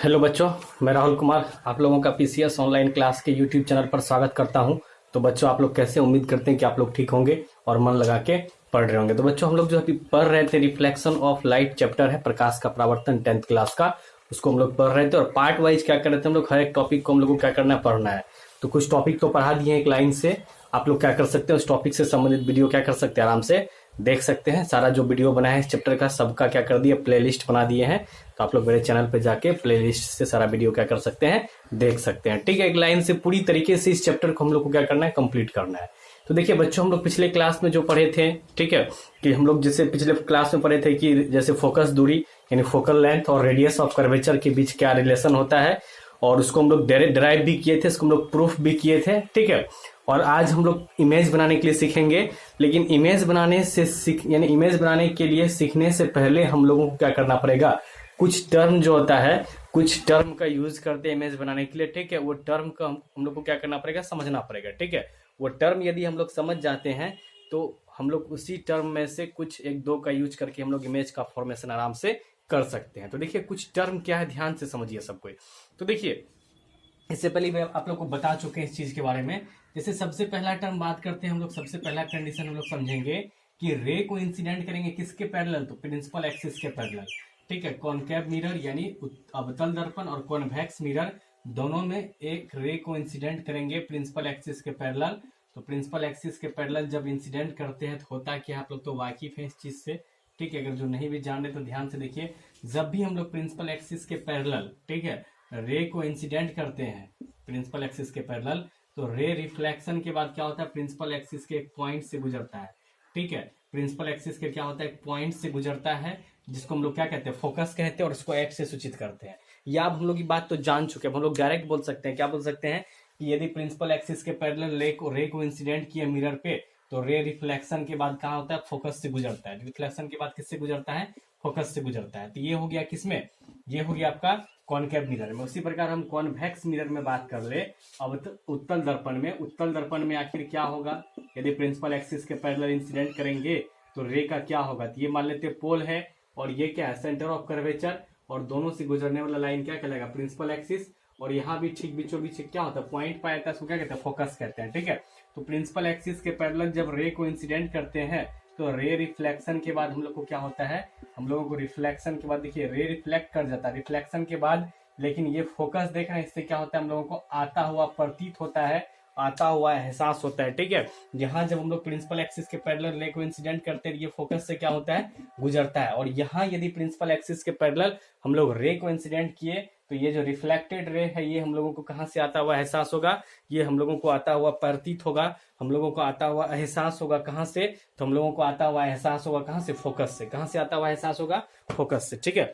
Hello बच्चों, मैं राहुल कुमार आप लोगों का पीसीएस ऑनलाइन क्लास के यूट्यूब चैनल पर स्वागत करता हूं। तो बच्चों, आप लोग कैसे? उम्मीद करते हैं कि आप लोग ठीक होंगे और मन लगा के पढ़ रहे होंगे। तो बच्चों, हम लोग जो अभी पढ़ रहे थे रिफ्लेक्शन ऑफ लाइट चैप्टर है, प्रकाश का परावर्तन 10th क्लास का, उसको हम लोग पढ़ रहे थे। और पार्ट वाइज क्या कर रहे थे हम लोग, हर एक टॉपिक को हम लोग को क्या करना है, पढ़ना है। तो कुछ टॉपिक तो पढ़ा दिए एक लाइन से, आप लोग क्या कर सकते हैं, उस टॉपिक से संबंधित वीडियो क्या कर सकते हैं, आराम से देख सकते हैं। सारा जो वीडियो बना है इस चैप्टर का, सबका क्या कर दिया, प्लेलिस्ट बना दिए हैं। तो आप लोग मेरे चैनल पे जाके प्लेलिस्ट से सारा वीडियो क्या कर सकते हैं, देख सकते हैं। ठीक है, एक लाइन से पूरी तरीके से इस चैप्टर को हम लोग को क्या करना है, कंप्लीट करना है। तो देखिए बच्चों, हम लोग पिछले क्लास में जो पढ़े थे, ठीक है, कि हम लोग जैसे पिछले क्लास में पढ़े थे कि जैसे फोकस दूरी यानी फोकल लेंथ और रेडियस ऑफ कर्वेचर के बीच क्या रिलेशन होता है, और उसको हम लोग डिराइव भी किए थे, इसको हम लोग प्रूफ भी किए थे। ठीक है, और आज हम लोग इमेज बनाने के लिए सीखेंगे। लेकिन इमेज बनाने से यानी इमेज बनाने के लिए सीखने से पहले हम लोगों को क्या करना पड़ेगा, कुछ टर्म जो होता है, कुछ टर्म का यूज करते हैं इमेज बनाने के लिए। ठीक है, वो टर्म का हम लोग को क्या करना पड़ेगा, समझना पड़ेगा। ठीक है, वो टर्म यदि हम लोग समझ जाते हैं तो हम लोग उसी टर्म में से कुछ एक दो का यूज करके हम लोग इमेज का फॉर्मेशन आराम से कर सकते हैं। तो देखिए कुछ टर्म क्या है, ध्यान से समझिए सब कोई। तो देखिए, इससे पहले मैं आप लोग को बता चुके हैं इस चीज के बारे में। जैसे सबसे पहला टर्म बात करते हैं हम लोग, सबसे पहला कंडीशन हम लोग समझेंगे कि रे को इंसिडेंट करेंगे किसके पैरेलल, तो प्रिंसिपल एक्सिस के पैरेलल। ठीक है, कॉनकेव मिरर यानी अवतल दर्पण और कॉन्वेक्स मिरर दोनों में एक रे को इंसिडेंट करेंगे प्रिंसिपल एक्सिस के पैरेलल। तो प्रिंसिपल एक्सिस के पैरेलल जब इंसिडेंट करते हैं तो होता क्या, आप लोग तो वाकिफ है इस चीज से। ठीक है, अगर जो नहीं भी जान रहे तो ध्यान से देखिए, जब भी हम लोग प्रिंसिपल एक्सिस के पैरेलल, ठीक है, रे को इंसिडेंट करते हैं प्रिंसिपल एक्सिस के पैरेलल, तो रे रिफ्लेक्शन के बाद क्या होता है, प्रिंसिपल एक्सिस के एक पॉइंट से गुजरता है। ठीक है, प्रिंसिपल एक्सिस के क्या होता है, एक पॉइंट से गुजरता है, जिसको हम लोग क्या कहते हैं, फोकस कहते हैं, और उसको एक्स से सूचित करते हैं। या अब हम लोग की बात तो जान चुके हैं, हम लोग डायरेक्ट बोल सकते हैं, क्या बोल सकते हैं कि यदि प्रिंसिपल एक्सिस के पैरेलल रे को इंसिडेंट किया मिरर पे, तो रे रिफ्लेक्शन के बाद कहाँ होता है, फोकस से गुजरता है। रिफ्लेक्शन के बाद किससे गुजरता है, फोकस से गुजरता है। तो ये हो गया किसमें, ये हो गया आपका कॉनकेव मिरर में। उसी प्रकार हम कॉन्वेक्स मिरर में बात कर ले, अब उत्तल दर्पण में, उत्तल दर्पण में आखिर क्या होगा, यदि प्रिंसिपल एक्सिस के पैरेलल इंसिडेंट करेंगे तो रे का क्या होगा, तो ये मान लेते पोल है, और ये क्या है, सेंटर ऑफ कर्वेचर, और दोनों से गुजरने वाला लाइन क्या कहलाएगा, प्रिंसिपल एक्सिस। और यहाँ भी ठीक बीचों बीच क्या होता है, पॉइंट पाया जाता है, उसको क्या कहते हैं, फोकस कहते हैं। ठीक है, तो प्रिंसिपल एक्सिस के पैरेलल जब रे को इंसिडेंट करते हैं तो रे रिफ्लेक्शन के बाद हम लोग को क्या होता है, हम लोगों को रिफ्लेक्शन के बाद देखिए रे रिफ्लेक्ट कर जाता है रिफ्लेक्शन के बाद, लेकिन ये फोकस देख रहे हैं, इससे क्या होता है, हम लोगों को आता हुआ प्रतीत होता है, आता हुआ एहसास होता है। ठीक है, यहाँ जब हम लोग प्रिंसिपल एक्सिस के पैरेलल रे को इंसिडेंट करते हैं, ये फोकस से क्या होता है, गुजरता है। और यहाँ यदि प्रिंसिपल एक्सिस के पैरेलल हम लोग रे को इंसिडेंट किए, तो ये जो रिफ्लेक्टेड रे है, ये हम लोगों को कहाँ से आता हुआ एहसास होगा, ये हम लोगों को आता हुआ प्रतीत होगा, हम लोगों को आता हुआ एहसास होगा कहाँ से, तो हम लोगों को आता हुआ एहसास होगा कहाँ से, फोकस से। कहाँ से आता हुआ एहसास होगा, फोकस से। ठीक है,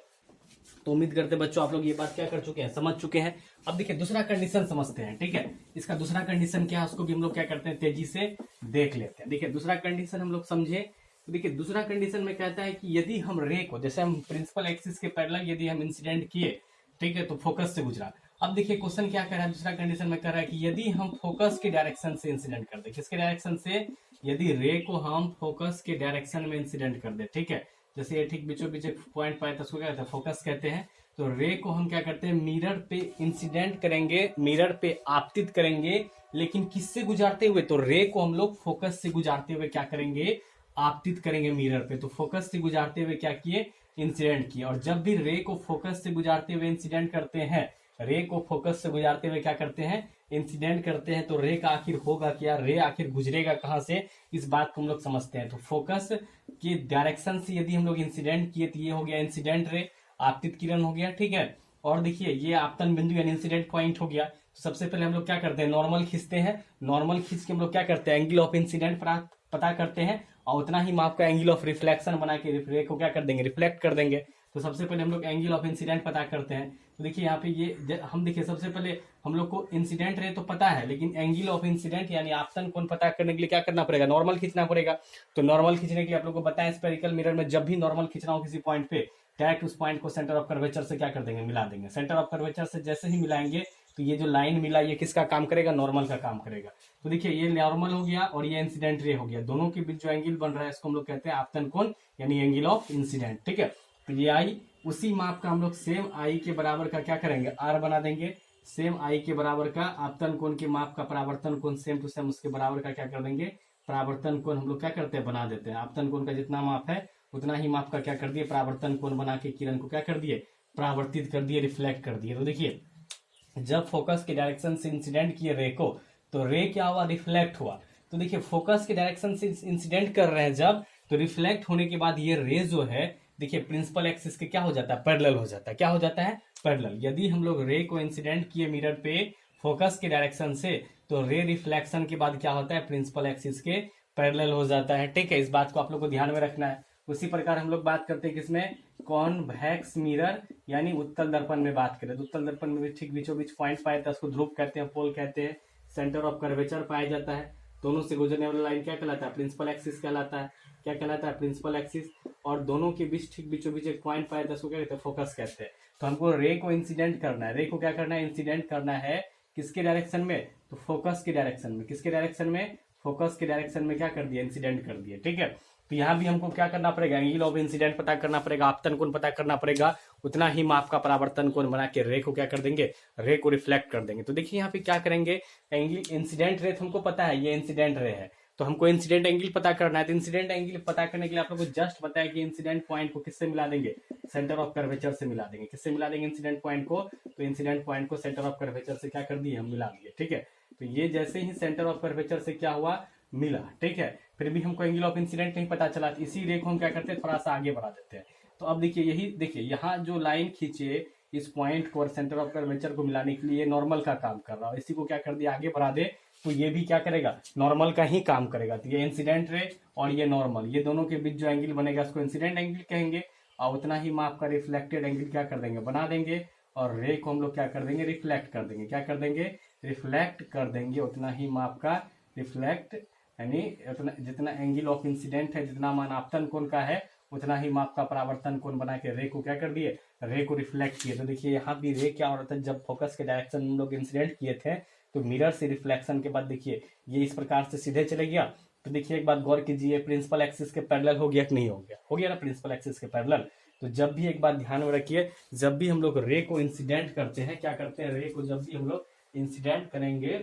तो उम्मीद करते बच्चों आप लोग ये बात क्या कर चुके हैं, समझ चुके हैं। अब देखिए दूसरा कंडीशन समझते हैं। ठीक है, इसका दूसरा कंडीशन क्या है, उसको भी हम लोग क्या करते हैं, तेजी से देख लेते हैं। देखिए दूसरा कंडीशन हम लोग समझे, तो देखिए दूसरा कंडीशन में कहता है कि यदि हम रे को, जैसे हम प्रिंसिपल एक्सिस के पैरेलल यदि हम इंसिडेंट किए, ठीक है, तो फोकस से गुजरा। अब देखिए क्वेश्चन क्या कर रहा है, दूसरा कंडीशन में कर रहा है कि यदि हम फोकस के डायरेक्शन से इंसिडेंट कर दे, किसके डायरेक्शन से, यदि रे को हम फोकस के डायरेक्शन में इंसिडेंट कर दे। ठीक है, जैसे ये ठीक बीचों बीच एक पॉइंट पाए तो उसको क्या कहते हैं, फोकस कहते हैं। तो रे को हम क्या करते हैं, मिरर पे इंसिडेंट करेंगे, मिरर पे आपतित करेंगे, लेकिन किससे गुजारते हुए, तो रे को हम लोग फोकस से गुजारते हुए क्या करेंगे, आपतित करेंगे मिरर पे। तो फोकस से गुजारते हुए क्या किए, इंसिडेंट किए। और जब भी रे को फोकस से गुजारते हुए इंसिडेंट करते हैं, रे को फोकस से गुजारते हुए क्या करते हैं, इंसिडेंट करते हैं, तो रे का आखिर होगा क्या, रे आखिर गुजरेगा कहां से, इस बात को हम लोग समझते हैं। तो फोकस के डायरेक्शन से यदि हम लोग इंसिडेंट किए तो ये हो गया इंसिडेंट रे, आपतित किरण हो गया। ठीक है, और देखिए ये आपतन बिंदु यानी इंसिडेंट पॉइंट हो गया। तो सबसे पहले हम लोग क्या करते हैं, नॉर्मल खींचते हैं, नॉर्मल खींच के हम लोग क्या करते हैं, एंगल ऑफ इंसिडेंट पता करते हैं, और उतना ही माप का एंगल ऑफ रिफ्लेक्शन बना के रे को क्या कर देंगे, रिफ्लेक्ट कर देंगे। तो सबसे पहले हम लोग एंगल ऑफ इंसिडेंट पता करते हैं। तो देखिए यहाँ पे ये हम देखिए सबसे पहले हम लोग को इंसिडेंट रे तो पता है, लेकिन एंगल ऑफ इंसिडेंट यानी आपतन कोण पता करने के लिए क्या करना पड़ेगा, नॉर्मल खींचना पड़ेगा। तो नॉर्मल खींचने के लिए आप लोग को बताएं, स्पेरिकल मिरर में जब भी नॉर्मल खींचना हो किसी पॉइंट पे, डायरेक्ट उस पॉइंट को सेंटर ऑफ कर्वेचर से क्या कर देंगे, मिला देंगे। सेंटर ऑफ कर्वेचर से जैसे ही मिलाएंगे तो ये जो लाइन मिला ये किसका काम करेगा, नॉर्मल का काम करेगा। तो देखिए ये नॉर्मल हो गया और ये इंसिडेंट रे हो गया, दोनों के बीच जो एंगल बन रहा है इसको हम लोग कहते हैं आपतन कोण यानी एंगल ऑफ इंसिडेंट। ठीक है, तो ये आई उसी माप का हम लोग सेम आई के बराबर का क्या करेंगे, आर बना देंगे। सेम आई के बराबर का आपतन कोण के माप का परावर्तन कोण सेम टू सेम उसके बराबर का क्या कर देंगे, परावर्तन कोण हम लोग क्या करते हैं, बना देते हैं। आपतन कोण का जितना माप है उतना ही माप का क्या कर दिए, परावर्तन कोण बना के किरण को क्या कर दिए, परावर्तित कर दिए, रिफ्लेक्ट कर दिए। तो देखिए जब फोकस के डायरेक्शन से इंसिडेंट किए रे को, तो रे क्या हुआ, रिफ्लेक्ट हुआ। तो देखिए फोकस के डायरेक्शन से इंसिडेंट कर रहे हैं जब, तो रिफ्लेक्ट होने के बाद ये रे जो है देखिए प्रिंसिपल एक्सिस के क्या हो जाता है, पैरेलल हो जाता है। क्या हो जाता है, पैरेलल। यदि हम लोग रे को इंसिडेंट किए मिरर पे फोकस के डायरेक्शन से, तो रे रिफ्लेक्शन के बाद क्या होता है, प्रिंसिपल एक्सिस के पैरेलल हो जाता है। ठीक है, इस बात को आप लोग को ध्यान में रखना है। उसी प्रकार हम लोग बात करते हैं किसमें, कॉन्वेक्स मिरर यानी उत्तल दर्पण में बात करें तो उत्तल दर्पण में भी ठीक बीचों बीच पॉइंट पाया जाता है, उसको ध्रुव कहते हैं, पोल कहते हैं, सेंटर ऑफ कर्वेचर पाया जाता है। दोनों से गुजरने वाला लाइन क्या कहलाता है, प्रिंसिपल एक्सिस कहलाता है। क्या कहलाता है, प्रिंसिपल एक्सिस। और दोनों के बीच ठीक बीचों बीच एक पॉइंट पाया जाता है, उसको क्या कहते हैं, फोकस कहते हैं। तो हमको रे को इंसिडेंट करना है, रे को क्या करना है, इंसिडेंट करना है किसके डायरेक्शन में, तो फोकस के डायरेक्शन में। किसके डायरेक्शन में, फोकस के डायरेक्शन में क्या कर दिया, इंसिडेंट कर दिया। ठीक है, तो यहाँ भी हमको क्या करना पड़ेगा, एंगल ऑफ इंसिडेंट पता करना पड़ेगा, आपतन कोण पता करना पड़ेगा, उतना ही माप का परावर्तन कोण बना के रे को क्या कर देंगे, रे को रिफ्लेक्ट कर देंगे। तो देखिए यहाँ पे क्या करेंगे, एंगल इंसिडेंट रे हमको पता है ये इंसिडेंट रे है, तो हमको इंसिडेंट एंगल पता करना है। तो इंसिडेंट एंगल पता करने के लिए आप लोग को जस्ट पता है कि इंसिडेंट पॉइंट को किससे मिला देंगे, सेंटर ऑफ कर्वेचर से मिला देंगे। किससे मिला देंगे इंसिडेंट पॉइंट को, तो इंसिडेंट पॉइंट को सेंटर ऑफ कर्वेचर से क्या कर दिए, हम मिला दिए। ठीक है, तो ये जैसे ही सेंटर ऑफ कर्वेचर से क्या हुआ, मिला। ठीक है, फिर भी हमको एंगल ऑफ इंसिडेंट नहीं पता चला, तो इसी रे को हम क्या करते हैं, थोड़ा सा आगे बढ़ा देते हैं। तो अब देखिए यही देखिए यहाँ जो लाइन खींचे इस पॉइंट को और सेंटर ऑफ कर्वेचर को मिलाने के लिए नॉर्मल का काम कर रहा है, इसी को क्या कर दिया, आगे बढ़ा दे, तो ये भी क्या करेगा, नॉर्मल का ही काम करेगा। तो ये इंसिडेंट रे और ये नॉर्मल, ये दोनों के बीच जो एंगल बनेगा उसको इंसिडेंट एंगल कहेंगे, और उतना ही माप का रिफ्लेक्टेड एंगल क्या कर देंगे, बना देंगे। और रे को हम लोग क्या कर देंगे, रिफ्लेक्ट कर देंगे। क्या कर देंगे, रिफ्लेक्ट कर देंगे, उतना ही माप का रिफ्लेक्ट, यानी उतना जितना एंगल ऑफ इंसिडेंट है, जितना मान आपतन कोण का है, उतना ही माप का परावर्तन कोण बना के रे को क्या कर दिए, रे को रिफ्लेक्ट किए। तो देखिए यहाँ भी रे क्या हो रहा था, जब फोकस के डायरेक्शन हम लोग इंसिडेंट किए थे, तो मिरर से रिफ्लेक्शन के बाद देखिए ये इस प्रकार से सीधे चले गया। तो देखिए एक बात गौर कीजिए, प्रिंसिपल एक्सिस के पैरेलल हो गया कि नहीं हो गया, हो गया ना प्रिंसिपल एक्सिस के पैरेलल। तो जब भी एक बात ध्यान में रखिए, जब भी हम लोग रे को इंसिडेंट करते हैं, क्या करते हैं, रे को जब भी हम लोग इंसिडेंट करेंगे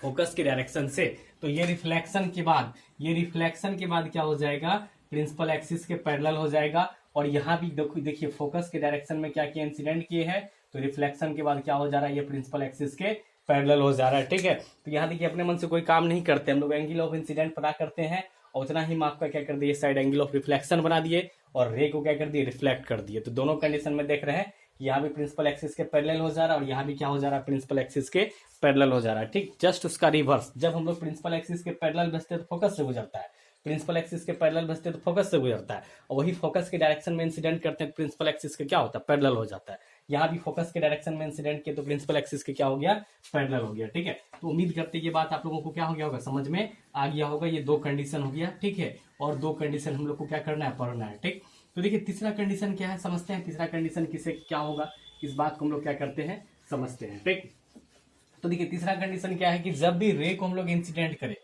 फोकस के डायरेक्शन से, तो ये रिफ्लेक्शन के बाद क्या हो जाएगा, प्रिंसिपल एक्सिस के पैरेलल हो जाएगा। और यहाँ भी देखिए फोकस के डायरेक्शन में क्या किया, इंसिडेंट किए हैं, तो रिफ्लेक्शन के बाद क्या हो जा रहा है, ये प्रिंसिपल एक्सिस के पैरेलल हो जा रहा है। ठीक है, तो यहाँ देखिए अपने मन से कोई काम नहीं करते, हम लोग एंगल ऑफ इंसिडेंट पता करते हैं और उतना ही माप का क्या कर दिए, साइड एंगल ऑफ रिफ्लेक्शन बना दिए और रे को क्या कर दिए, रिफ्लेक्ट कर दिए। तो दोनों कंडीशन में देख रहे हैं, यहाँ भी प्रिंसिपल एक्सिस के पैरेलल हो जा रहा है और यहाँ भी क्या हो जा रहा है, प्रिंसिपल एक्सिस के पैरेलल हो जा रहा है। ठीक, जस्ट उसका रिवर्स, जब हम लोग प्रिंसिपल एक्सिस के पैरेलल बचते हैं तो फोकस से गुजरता है, प्रिंसिपल एक्सिस के पैरेलल बचते हैं तो फोकस से गुजरता है, और वही फोकस के डायरेक्शन में इंसिडेंट करते हैं तो प्रिंसिपल एक्सिस के क्या होता है, पैरेलल हो जाता है। यहाँ भी फोकस के डायरेक्शन में इंसिडेंट किया तो प्रिंसिपल एक्सिस के क्या हो गया, पैरेलल हो गया। ठीक है, तो उम्मीद करते हैं ये बात आप लोगों को क्या हो गया होगा, समझ में आ गया होगा। ये दो कंडीशन हो गया। ठीक है, और दो कंडीशन हम लोग को क्या करना है, पढ़ना है। ठीक, तो देखिए तीसरा कंडीशन क्या है, समझते हैं तीसरा कंडीशन किसे क्या होगा, इस बात को हम लोग क्या करते हैं, समझते हैं। ठीक, तो देखिए तीसरा कंडीशन क्या है कि जब भी रे को हम लोग इंसिडेंट करें,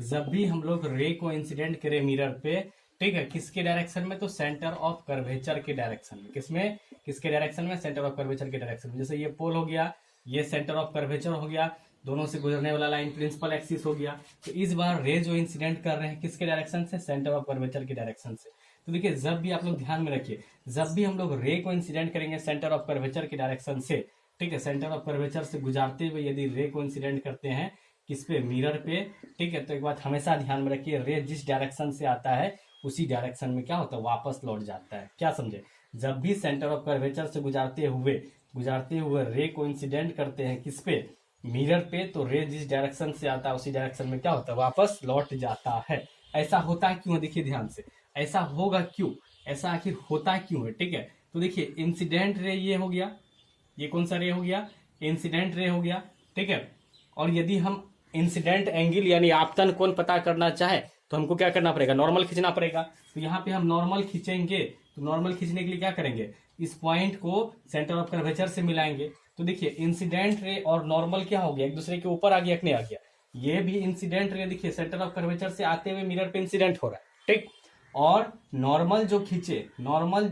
जब भी हम लोग रे को इंसिडेंट करें मिरर पे, ठीक है, किसके डायरेक्शन में, तो सेंटर ऑफ कर्वेचर के डायरेक्शन में। किसमें, किसके डायरेक्शन में, सेंटर ऑफ कर्वेचर के डायरेक्शन में। जैसे ये पोल हो गया, ये सेंटर ऑफ कर्वेचर हो गया, दोनों से गुजरने वाला लाइन प्रिंसिपल एक्सिस हो गया। तो इस बार रे जो इंसिडेंट कर रहे हैं किसके डायरेक्शन से, सेंटर ऑफ कर्वेचर के डायरेक्शन से। तो देखिए जब भी आप लोग ध्यान में रखिए, जब भी हम लोग रे को इंसिडेंट करेंगे सेंटर ऑफ कर्वेचर के डायरेक्शन से, ठीक है, सेंटर ऑफ कर्वेचर से गुजारते हुए यदि रे को इंसिडेंट करते हैं किस पे, मिरर पे, ठीक है, तो एक बात हमेशा ध्यान में रखिए, रे जिस डायरेक्शन से आता है उसी डायरेक्शन में क्या होता है, वापस लौट जाता है। क्या समझे, जब भी सेंटर ऑफ कर्वेचर से गुजारते हुए रे को इंसिडेंट करते हैं किस पे, मिरर पे, तो रे जिस डायरेक्शन से आता है उसी डायरेक्शन में क्या होता है, वापस लौट जाता है। ऐसा होता क्यों है, देखिए ध्यान से, ऐसा होगा क्यों, ऐसा आखिर होता क्यों है। ठीक है, तो देखिए इंसिडेंट रे ये हो गया, ये कौन सा रे हो गया, इंसिडेंट रे हो गया। ठीक है, और यदि हम इंसिडेंट एंगल यानी आपतन कोण पता करना चाहे तो हमको क्या करना पड़ेगा, नॉर्मल खींचना पड़ेगा। तो यहाँ पे हम नॉर्मल खींचेंगे, तो नॉर्मल खींचने के लिए क्या करेंगे, इस पॉइंट को सेंटर ऑफ कर्वेचर से मिलाएंगे। तो देखिए इंसिडेंट रे और नॉर्मल क्या हो गया, एक दूसरे के ऊपर आ गया कि नहीं आ गया, ये भी इंसिडेंट रे देखिए सेंटर ऑफ कर्वेचर से आते हुए मिरर पे इंसिडेंट हो रहा है। ठीक, और नॉर्मल जो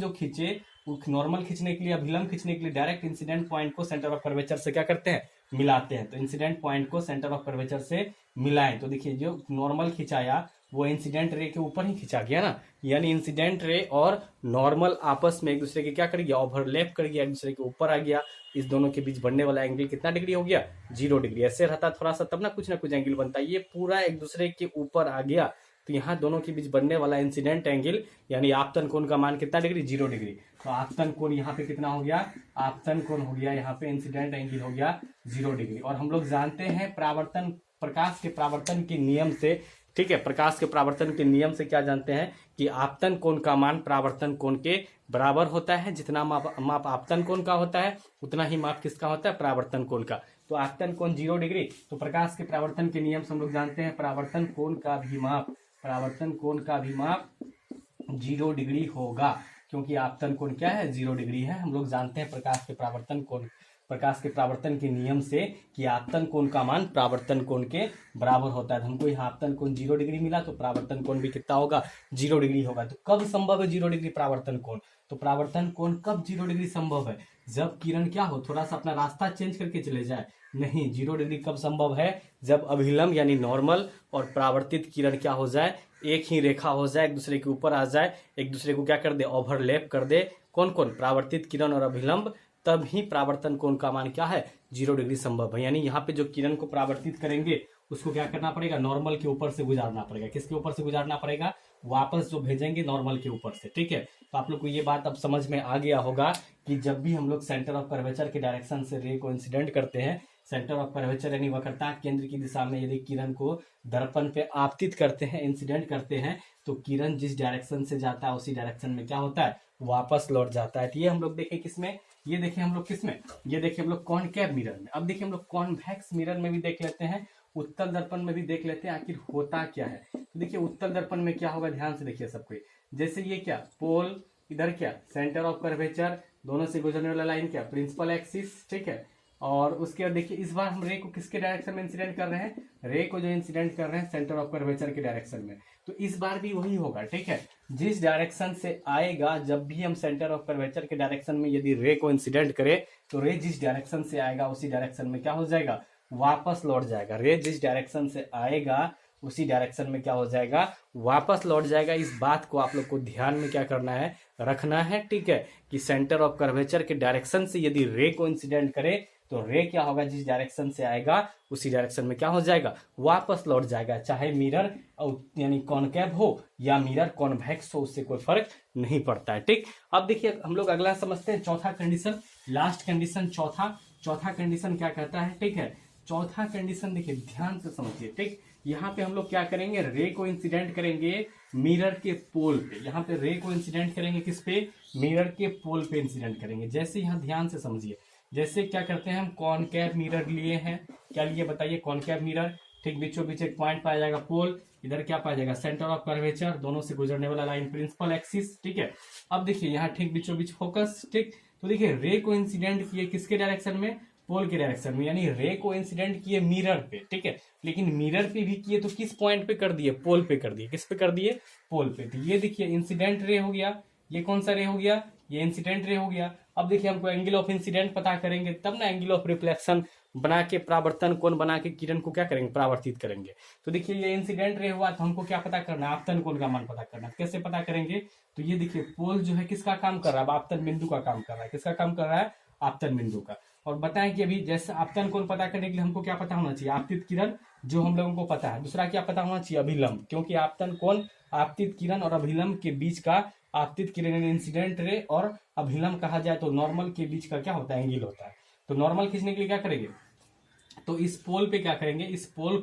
खींचे नॉर्मल खींचने के लिए, अभिलंब खींचने के लिए डायरेक्ट इंसिडेंट पॉइंट को सेंटर ऑफ कर्वेचर से क्या करते हैं, मिलाते हैं। तो इंसिडेंट पॉइंट को सेंटर ऑफ कर्वेचर से मिलाएं तो देखिए जो नॉर्मल खिंचाया वो इंसिडेंट रे के ऊपर ही खिंचा गया ना, यानी इंसिडेंट रे और नॉर्मल आपस में एक दूसरे के क्या कर गया, ओवरलैप कर गया, एक दूसरे के ऊपर आ गया। इस दोनों के बीच बनने वाला एंगल कितना डिग्री हो गया, 0 डिग्री। ऐसे रहता थोड़ा सा तब ना कुछ एंगल बनता है, ये पूरा एक दूसरे के ऊपर आ गया। तो यहाँ दोनों के बीच बनने वाला इंसिडेंट एंगल यानी आपतन कोण का मान कितना डिग्री, 0 डिग्री। तो आपतन कोण यहाँ पे कितना हो गया, आपतन कोण हो गया यहाँ पे इंसिडेंट एंगल हो गया 0 डिग्री। और हम लोग जानते हैं परावर्तन, प्रकाश के परावर्तन के नियम से, ठीक है, प्रकाश के परावर्तन के नियम से क्या जानते हैं कि आपतन कोण का मान परावर्तन कोण के बराबर होता है। जितना माप आपतन कोण का होता है उतना ही माप किसका होता है, परावर्तन कोण का। तो आपतन कोण 0 डिग्री, तो प्रकाश के परावर्तन के नियम से हम लोग जानते हैं परावर्तन कोण का भी माप, परावर्तन कोण का भी माप 0 डिग्री होगा, क्योंकि आपतन कोण क्या है, 0 डिग्री है। हम लोग जानते हैं प्रकाश के परावर्तन कोण, प्रकाश के परावर्तन के नियम से कि आपतन कोण का मान परावर्तन कोण के बराबर होता है। तो हमको यहाँ आपतन कोण 0 डिग्री मिला, तो परावर्तन कोण भी कितना होगा, 0 डिग्री होगा। तो कब संभव है 0 डिग्री परावर्तन कोण, तो परावर्तन कोण कब 0 डिग्री संभव है, जब किरण क्या हो, थोड़ा सा अपना रास्ता चेंज करके चले जाए। नहीं, 0 डिग्री कब संभव है, जब अभिलंब यानी नॉर्मल और परावर्तित किरण क्या हो जाए, एक ही रेखा हो जाए, एक दूसरे के ऊपर आ जाए, एक दूसरे को क्या कर दे, ओवरलैप कर दे। कौन कौन, परावर्तित किरण और अभिलंब। तब ही परावर्तन कोण का मान क्या है, 0 डिग्री संभव है। यानी यहाँ पे जो किरण को परावर्तित करेंगे उसको क्या करना पड़ेगा, नॉर्मल के ऊपर से गुजारना पड़ेगा। किसके ऊपर से गुजारना पड़ेगा, वापस जो भेजेंगे नॉर्मल के ऊपर से, ठीक है। तो आप लोग को ये बात अब समझ में आ गया होगा कि जब भी हम लोग सेंटर ऑफ कर्वेचर के डायरेक्शन से रे को इंसिडेंट करते हैं, सेंटर ऑफ कर्वेचर यानी वक्रता केंद्र की दिशा में यदि किरण को दर्पण पे आपतित करते हैं, इंसिडेंट करते हैं, तो किरण जिस डायरेक्शन से जाता है उसी डायरेक्शन में क्या होता है, वापस लौट जाता है। तो ये हम लोग देखें किसमें, ये देखें हम लोग किसमें, ये देखें हम लोग कॉनकेव मिरर में। अब देखिए हम लोग कॉन्वेक्स मिरर में भी देख लेते हैं, उत्तल दर्पण में भी देख लेते हैं आखिर होता क्या है। तो देखिए उत्तल दर्पण में क्या होगा, ध्यान से देखिए सबको। जैसे ये क्या पोल, इधर क्या सेंटर ऑफ कर्वेचर, दोनों से गुजरने वाला लाइन क्या, प्रिंसिपल एक्सिस, ठीक है। और उसके बाद देखिए इस बार हम रे को किसके डायरेक्शन में इंसिडेंट कर रहे हैं, रे को जो इंसिडेंट कर रहे हैं सेंटर ऑफ कर्वेचर के डायरेक्शन में। तो इस बार भी वही होगा, ठीक है। जिस डायरेक्शन से आएगा, जब भी हम सेंटर ऑफ कर्वेचर के डायरेक्शन में यदि रे को इंसिडेंट करें, तो रे जिस डायरेक्शन से आएगा उसी डायरेक्शन में क्या हो जाएगा, वापस लौट जाएगा। रे जिस डायरेक्शन से आएगा उसी डायरेक्शन में क्या हो जाएगा, वापस लौट जाएगा। इस बात को आप लोग को ध्यान में क्या करना है, रखना है, ठीक है, कि सेंटर ऑफ कर्वेचर के डायरेक्शन से यदि रे को इंसिडेंट करे तो रे क्या होगा, जिस डायरेक्शन से आएगा उसी डायरेक्शन में क्या हो जाएगा, वापस लौट जाएगा। चाहे मिरर यानी कॉनकेव हो या मिरर कॉन्वेक्स हो, उससे कोई फर्क नहीं पड़ता है, ठीक। अब देखिए हम लोग अगला समझते हैं, चौथा कंडीशन, लास्ट कंडीशन, चौथा कंडीशन क्या कहता है, ठीक है। चौथा कंडीशन देखिए ध्यान से समझिए, ठीक। यहाँ पे हम लोग क्या करेंगे, रे को इंसिडेंट करेंगे मिरर के पोल पे। यहाँ पे रे को इंसिडेंट करेंगे किस पे, मिरर के पोल पे इंसिडेंट करेंगे। जैसे यहाँ ध्यान से समझिए, जैसे क्या करते हैं हम कॉनकेव मिरर लिए हैं, क्या लिए बताइए, कॉनकेव मिरर, ठीक, बीचों बीच एक पॉइंट पाया जाएगा पोल, इधर क्या पाया जाएगा, सेंटर ऑफ कर्वेचर, दोनों से गुजरने वाला लाइन प्रिंसिपल एक्सिस, ठीक है। अब देखिए यहाँ ठीक बीचों बीच फोकस, ठीक। तो देखिए रे को इंसिडेंट किए किसके डायरेक्शन में, पोल के डायरेक्शन में, यानी रे को इंसिडेंट किए मिरर पे, ठीक है। लेकिन मिरर पे भी किए तो किस पॉइंट पे कर दिए, पोल पे कर दिए। किस पे कर दिए, पोल पे। तो ये देखिए इंसिडेंट रे हो गया, ये कौन सा रे हो गया, ये इंसिडेंट रे हो गया। अब देखिए हमको एंगल ऑफ इंसिडेंट पता करेंगे, तब ना एंगल ऑफ रिफ्लेक्शन बना के परावर्तन कोण बना के किरण को क्या करेंगे, परावर्तित करेंगे। तो देखिए ये इंसिडेंट रे हुआ, तो हमको क्या पता करना है, आपतन कोण का मान पता करना है। कैसे पता करेंगे, तो ये देखिए पोल जो है किसका काम कर रहा है, आपतन बिंदु का काम कर रहा है। किसका काम कर रहा है, आपतन बिंदु का। और बताएं कि अभी जैसे आपतन कोण पता करने के लिए हमको क्या पता होना चाहिए, आपतित किरण, जो हम लोगों को पता है। दूसरा क्या पता होना चाहिए, अभिलंब, क्योंकि आपतन कोण आपतित किरण और अभिलंब के बीच का, आपतित किरण इंसिडेंट रे और अभिलंब कहा जाए तो नॉर्मल के बीच का क्या होता है, एंगल होता है। तो नॉर्मल खींचने के लिए क्या करेंगे, तो इस पोल पे क्या करेंगे, इस पोल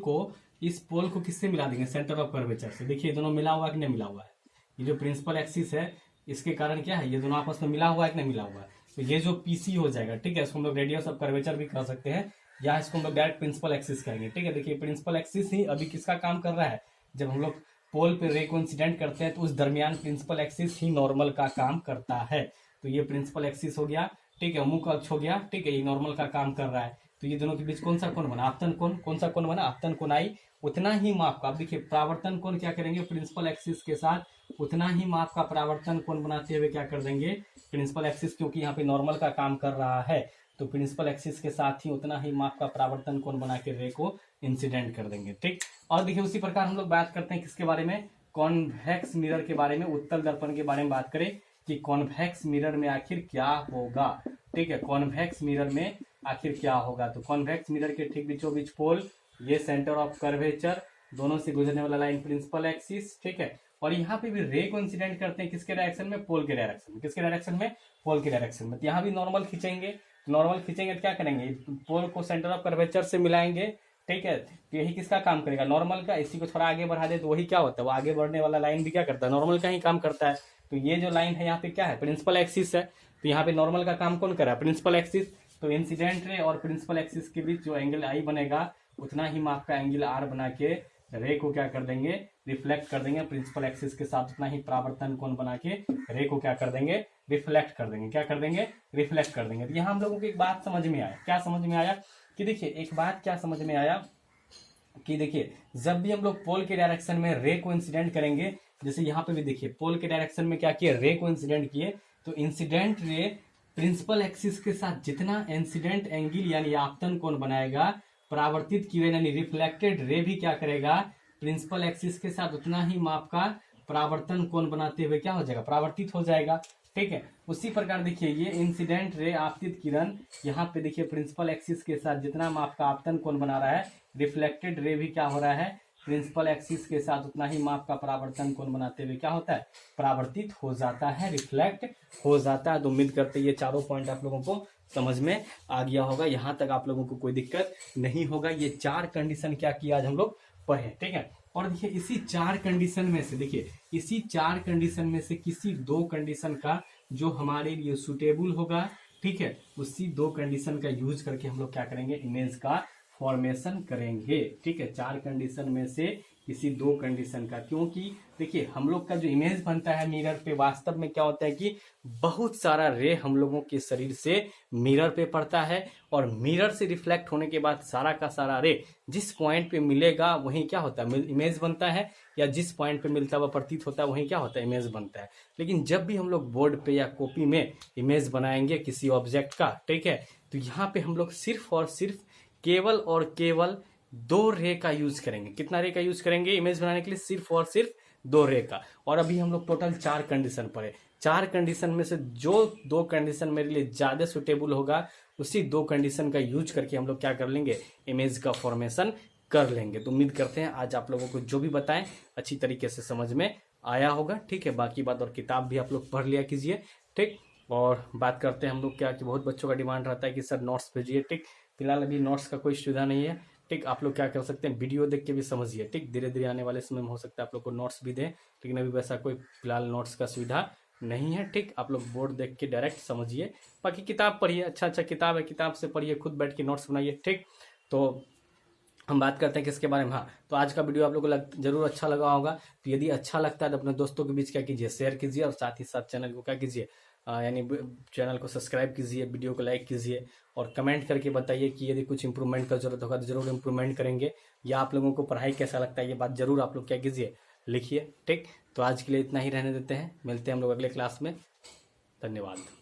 को किससे मिला देंगे, सेंटर ऑफ कर्वेचर से। देखिए दोनों मिला हुआ है कि नहीं मिला हुआ है, ये जो प्रिंसिपल एक्सिस है इसके कारण क्या है, ये दोनों आपस में मिला हुआ है कि नहीं मिला हुआ है। तो ये जो पीसी हो जाएगा, ठीक है, इसको हम लोग रेडियस ऑफ कर्वेचर भी कह सकते हैं, या इसको हम लोग डायरेक्ट प्रिंसिपल एक्सिस कहेंगे, ठीक है। देखिए प्रिंसिपल एक्सिस ही अभी किसका काम कर रहा है, जब हम लोग पोल पे रे को इंसिडेंट करते हैं तो उस दरमियान प्रिंसिपल एक्सिस ही नॉर्मल का काम करता है। तो ये प्रिंसिपल एक्सिस हो गया, ठीक है, मुख अक्ष हो गया, ठीक है, ये नॉर्मल का काम कर रहा है। तो ये दोनों के बीच कौन सा कोण बना, आपतन कोण। कौन सा कोण बना, आपतन कोण आई। उतना ही माप का, अब देखिए परावर्तन कोण क्या करेंगे, प्रिंसिपल एक्सिस के साथ उतना ही माप का परावर्तन कोण बनाते हुए क्या कर देंगे, प्रिंसिपल एक्सिस, क्योंकि यहाँ पे नॉर्मल का काम कर रहा है तो प्रिंसिपल एक्सिस के साथ ही उतना ही माप का परावर्तन कोण बना के रे को इंसिडेंट कर देंगे। ठीक, और देखिए उसी प्रकार हम लोग बात करते हैं किसके बारे में, कॉन्वेक्स मिरर के बारे में, उत्तल दर्पण के बारे में बात करें कि कॉन्वेक्स मिरर में आखिर क्या होगा। ठीक है, कॉन्वेक्स मिरर में आखिर क्या होगा, तो कॉन्वेक्स मिरर के ठीक बीचों बीच पोल, ये सेंटर ऑफ कर्वेचर, दोनों से गुजरने वाला लाइन प्रिंसिपल एक्सिस। ठीक है, और यहाँ पे भी रे को इंसिडेंट करते हैं किसके डायरेक्शन में, पोल के डायरेक्शन में। किसके डायरेक्शन में, पोल के डायरेक्शन में। तो यहाँ भी नॉर्मल खींचेंगे, नॉर्मल खींचेंगे तो क्या करेंगे, पोल को सेंटर ऑफ कर्वेचर से मिलाएंगे। ठीक है, तो यही किसका काम करेगा, नॉर्मल का। इसी को थोड़ा आगे बढ़ा दे तो वही क्या होता है, वो आगे बढ़ने वाला लाइन भी क्या करता है, नॉर्मल का ही काम करता है। तो ये जो लाइन है यहाँ पे क्या है, प्रिंसिपल एक्सिस है। तो यहाँ पे नॉर्मल का काम कौन कर रहा है, प्रिंसिपल एक्सिस। तो इंसिडेंट रे और प्रिंसिपल एक्सिस के बीच जो एंगल आई बनेगा उतना ही माप का एंगल आर बना के रे को क्या कर देंगे, रिफ्लेक्ट कर देंगे। प्रिंसिपल एक्सिस के साथ उतना ही परावर्तन कोण बना के रे को क्या कर देंगे, रिफ्लेक्ट कर देंगे। क्या कर देंगे, रिफ्लेक्ट कर देंगे। तो यहाँ हम लोगों को एक बात समझ में आया, क्या समझ में आया कि देखिए एक बात क्या समझ में आया कि देखिए जब भी हम लोग पोल के डायरेक्शन में रे को इंसिडेंट करेंगे, जैसे यहाँ पे भी देखिए पोल के डायरेक्शन में क्या किए, रे को इंसिडेंट किए, तो इंसिडेंट रे प्रिंसिपल एक्सिस के साथ जितना इंसिडेंट एंगल यानी आपतन कोण बनाएगा, परावर्तित किरण यानी रिफ्लेक्टेड रे भी क्या करेगा, प्रिंसिपल एक्सिस के साथ उतना ही माप का परावर्तन कोण बनाते हुए क्या हो जाएगा, परावर्तित हो जाएगा। ठीक है, उसी प्रकार देखिए ये इंसिडेंट रे आपतित किरण यहाँ पे देखिए प्रिंसिपल एक्सिस के साथ जितना माप का आपतन कोण बना रहा है, रिफ्लेक्टेड रे भी क्या हो रहा है, प्रिंसिपल एक्सिस के साथ उतना ही माप का परावर्तन कोण बनाते हुए क्या होता है, परावर्तित हो जाता है, रिफ्लेक्ट हो जाता है। तो उम्मीद करते हैं ये चारों पॉइंट आप लोगों को समझ में आ गया होगा, यहाँ तक आप लोगों को कोई दिक्कत नहीं होगा। ये चार कंडीशन क्या किया आज हम लोग पढ़े। ठीक है, और देखिए इसी चार कंडीशन में से, देखिए इसी चार कंडीशन में से किसी दो कंडीशन का जो हमारे लिए सुटेबल होगा, ठीक है, उसी दो कंडीशन का यूज करके हम लोग क्या करेंगे, इमेज का फॉर्मेशन करेंगे। ठीक है, चार कंडीशन में से किसी दो कंडीशन का, क्योंकि देखिए हम लोग का जो इमेज बनता है मिरर पे, वास्तव में क्या होता है कि बहुत सारा रे हम लोगों के शरीर से मिरर पे पड़ता है, और मिरर से रिफ्लेक्ट होने के बाद सारा का सारा रे जिस पॉइंट पे मिलेगा वहीं क्या होता है, इमेज बनता है, या जिस पॉइंट पे मिलता है वह प्रतीत होता है वहीं क्या होता है, इमेज बनता है। लेकिन जब भी हम लोग बोर्ड पे या कॉपी में इमेज बनाएंगे किसी ऑब्जेक्ट का, ठीक है, तो यहाँ पे हम लोग सिर्फ और सिर्फ केवल और केवल दो रे का यूज करेंगे। कितना रे का यूज करेंगे इमेज बनाने के लिए, सिर्फ और सिर्फ दो रे का। और अभी हम लोग टोटल चार कंडीशन पढ़े, चार कंडीशन में से जो दो कंडीशन मेरे लिए ज्यादा सुटेबल होगा उसी दो कंडीशन का यूज करके हम लोग क्या कर लेंगे, इमेज का फॉर्मेशन कर लेंगे। तो उम्मीद करते हैं आज आप लोगों को जो भी बताएं अच्छी तरीके से समझ में आया होगा। ठीक है, बाकी बात और किताब भी आप लोग पढ़ लिया कीजिए। ठीक, और बात करते हैं हम लोग क्या कि बहुत बच्चों का डिमांड रहता है कि सर नोट्स भेजिए। ठीक, फिलहाल अभी नोट्स का कोई सुविधा नहीं है। ठीक, आप लोग क्या कर सकते हैं, वीडियो देख के भी समझिए। ठीक, धीरे धीरे आने वाले समय में हो सकता है आप लोग को नोट्स भी दें, लेकिन अभी वैसा कोई फिलहाल नोट्स का सुविधा नहीं है। ठीक, आप लोग बोर्ड देख के डायरेक्ट समझिए, बाकी किताब पढ़िए, अच्छा अच्छा किताब है, किताब से पढ़िए, खुद बैठ के नोट्स बनाइए। ठीक, तो हम बात करते हैं किसके बारे में। हाँ, तो आज का वीडियो आप लोगों को जरूर अच्छा लगा होगा। तो यदि अच्छा लगता है तो अपने दोस्तों के बीच क्या कीजिए, शेयर कीजिए, और साथ ही साथ चैनल को क्या कीजिए, यानी चैनल को सब्सक्राइब कीजिए, वीडियो को लाइक कीजिए, और कमेंट करके बताइए कि यदि कुछ इंप्रूवमेंट का जरूरत होगा तो जरूर इंप्रूवमेंट करेंगे, या आप लोगों को पढ़ाई कैसा लगता है ये बात जरूर आप लोग क्या कीजिए, लिखिए। ठीक, तो आज के लिए इतना ही रहने देते हैं, मिलते हैं हम लोग अगले क्लास में। धन्यवाद।